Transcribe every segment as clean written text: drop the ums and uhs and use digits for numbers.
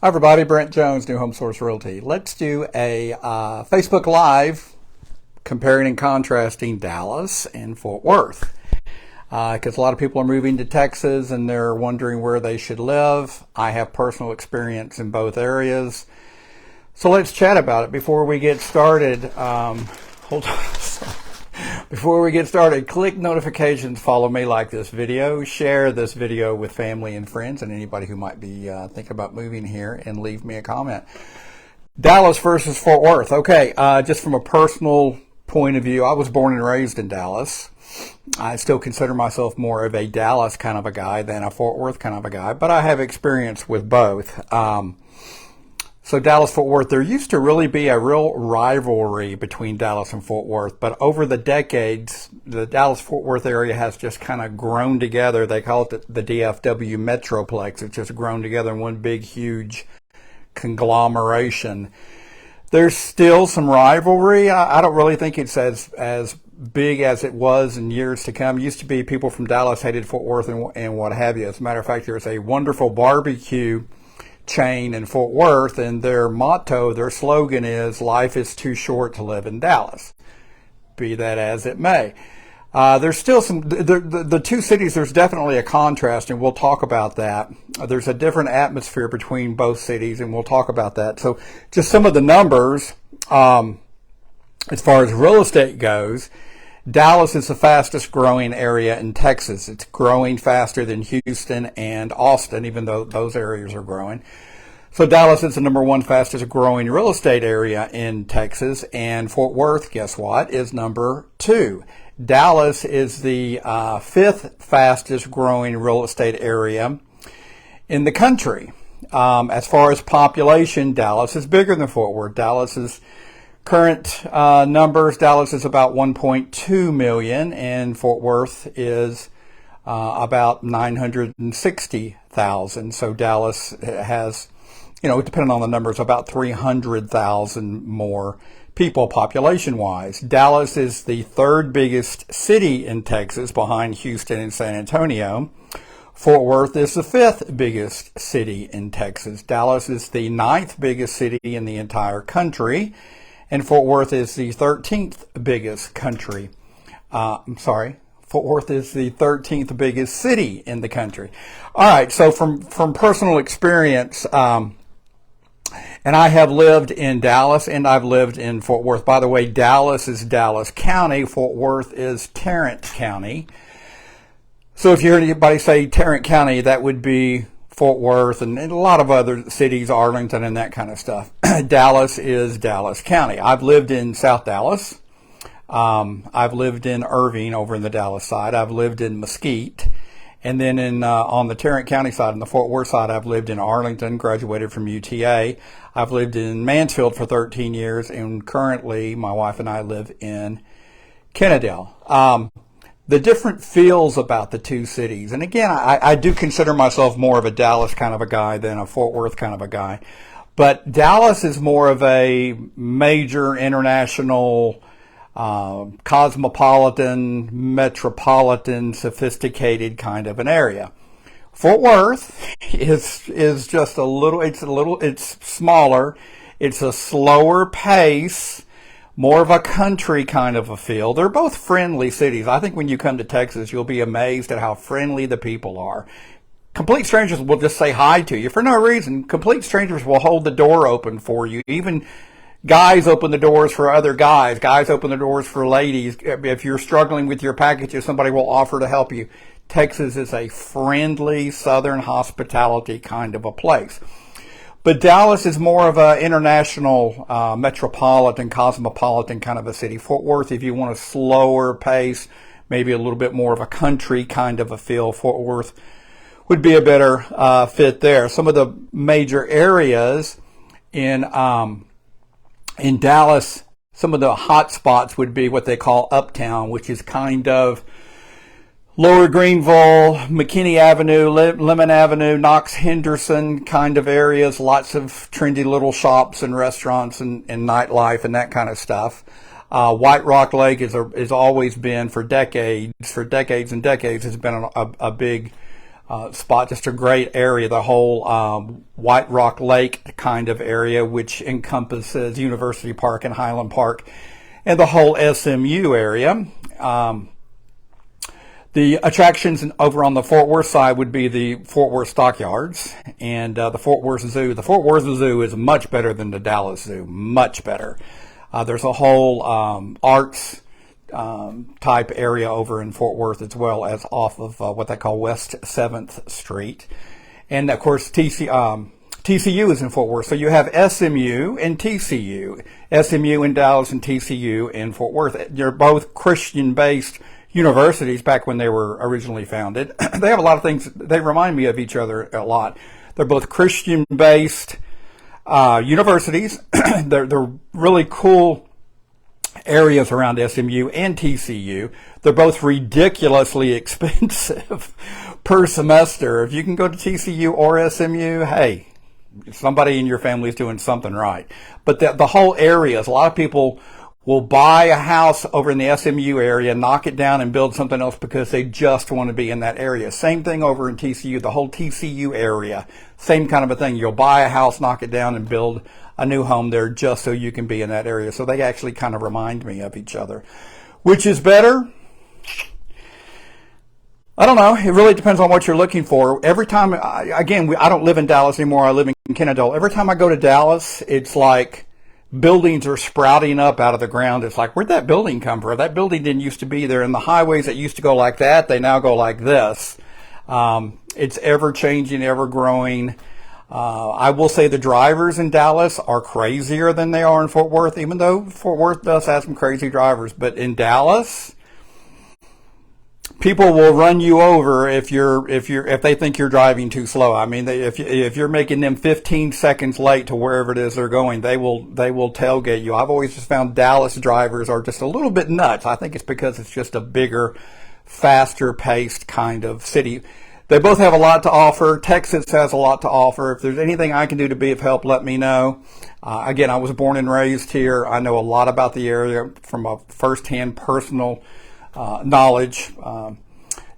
Hi everybody, Brent Jones NuHomeSource Realty. Let's do a Facebook Live comparing and contrasting Dallas and Fort Worth. Because a lot of people are moving to Texas and they're wondering where they should live. I have personal experience in both areas. So let's chat about it. Before we get started, hold on. Before we get started, click notifications, follow me, like this video, share this video with family and friends and anybody who might be thinking about moving here, and leave me a comment. Dallas versus Fort Worth. Okay, just from a personal point of view, I was born and raised in Dallas. I still consider myself more of a Dallas kind of a guy than a Fort Worth kind of a guy, but I have experience with both. So Dallas-Fort Worth, there used to really be a real rivalry between Dallas and Fort Worth, but over the decades, the Dallas-Fort Worth area has just kind of grown together. They call it the DFW Metroplex. It's just grown together in one big, huge conglomeration. There's still some rivalry. I don't really think it's as big as it was in years to come. It used to be people from Dallas hated Fort Worth and what have you. As a matter of fact, there's a wonderful barbecue chain in Fort Worth, and their motto, their slogan is, "Life is too short to live in Dallas." Be that as it may. There's still the two cities, there's definitely a contrast, and we'll talk about that. There's a different atmosphere between both cities, and we'll talk about that. So just some of the numbers, as far as real estate goes, Dallas is the fastest growing area in Texas. It's growing faster than Houston and Austin, even though those areas are growing. So Dallas is the number one fastest growing real estate area in Texas, and Fort Worth, guess what, is number two. Dallas is the fifth fastest growing real estate area in the country. As far as population, Dallas is bigger than Fort Worth. Dallas's current numbers, Dallas is about 1.2 million, and Fort Worth is about 960,000. So Dallas has, depending on the numbers, about 300,000 more people population-wise. Dallas is the third biggest city in Texas behind Houston and San Antonio. Fort Worth is the fifth biggest city in Texas. Dallas is the ninth biggest city in the entire country, and Fort Worth is the 13th biggest country. Fort Worth is the 13th biggest city in the country. All right, so from personal experience, and I have lived in Dallas and I've lived in Fort Worth. By the way, Dallas is Dallas County. Fort Worth is Tarrant County. So if you heard anybody say Tarrant County, that would be Fort Worth and a lot of other cities, Arlington and that kind of stuff. Dallas is Dallas County. I've lived in South Dallas. I've lived in Irving over in the Dallas side. I've lived in Mesquite. And then on the Tarrant County side, on the Fort Worth side, I've lived in Arlington, graduated from UTA. I've lived in Mansfield for 13 years, and currently my wife and I live in Kennedale. The different feels about the two cities. And again, I do consider myself more of a Dallas kind of a guy than a Fort Worth kind of a guy. But Dallas is more of a major international, cosmopolitan, metropolitan, sophisticated kind of an area. Fort Worth is just it's smaller. It's a slower pace, more of a country kind of a feel. They're both friendly cities. I think when you come to Texas, you'll be amazed at how friendly the people are. Complete strangers will just say hi to you for no reason. Complete strangers will hold the door open for you. Even guys open the doors for other guys. Guys open the doors for ladies. If you're struggling with your packages, somebody will offer to help you. Texas is a friendly Southern hospitality kind of a place. But Dallas is more of an international, metropolitan, cosmopolitan kind of a city. Fort Worth, if you want a slower pace, maybe a little bit more of a country kind of a feel, Fort Worth would be a better fit there. Some of the major areas in Dallas, some of the hot spots would be what they call Uptown, which is kind of Lower Greenville, McKinney Avenue, Lemon Avenue, Knox Henderson kind of areas, lots of trendy little shops and restaurants and nightlife and that kind of stuff. White Rock Lake is always been for decades and decades has been a big spot, just a great area. The whole White Rock Lake kind of area, which encompasses University Park and Highland Park, and the whole SMU area. The attractions over on the Fort Worth side would be the Fort Worth Stockyards and the Fort Worth Zoo. The Fort Worth Zoo is much better than the Dallas Zoo, much better. There's a whole arts type area over in Fort Worth, as well as off of what they call West 7th Street. And of course, TCU is in Fort Worth. So you have SMU and TCU. SMU in Dallas and TCU in Fort Worth. They're both Christian-based universities back when they were originally founded. They have a lot of things. They remind me of each other a lot. They're both Christian-based universities. They're really cool areas around SMU and TCU. They're both ridiculously expensive per semester. If you can go to TCU or SMU, hey, somebody in your family is doing something right. But the whole area, a lot of people will buy a house over in the SMU area, knock it down, and build something else because they just want to be in that area. Same thing over in TCU, the whole TCU area, same kind of a thing. You'll buy a house, knock it down, and build a new home there just so you can be in that area. So they actually kind of remind me of each other. Which is better? I don't know. It really depends on what you're looking for. Every time, I don't live in Dallas anymore. I live in Kennedola. Every time I go to Dallas, it's like buildings are sprouting up out of the ground. It's like, where'd that building come from? That building didn't used to be there. And the highways that used to go like that, they now go like this. It's ever changing, ever growing. I will say the drivers in Dallas are crazier than they are in Fort Worth, even though Fort Worth does have some crazy drivers. But in Dallas, people will run you over if they think you're driving too slow. I mean, if you're making them 15 seconds late to wherever it is they're going, they will tailgate you. I've always just found Dallas drivers are just a little bit nuts. I think it's because it's just a bigger, faster paced kind of city. They both have a lot to offer. Texas has a lot to offer. If there's anything I can do to be of help, let me know. Again, I was born and raised here. I know a lot about the area from a first-hand personal knowledge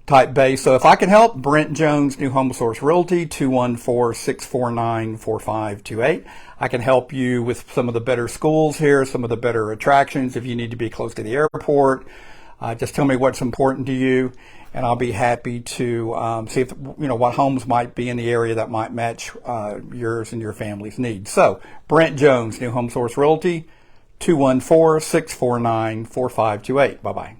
type base. So if I can help, Brent Jones NuHomeSource Realty, 214-649-4528. I can help you with some of the better schools here, some of the better attractions. If you need to be close to the airport, just tell me what's important to you, and I'll be happy to see if what homes might be in the area that might match yours and your family's needs. So Brent Jones NuHomeSource Realty, 214-649-4528. Bye-bye.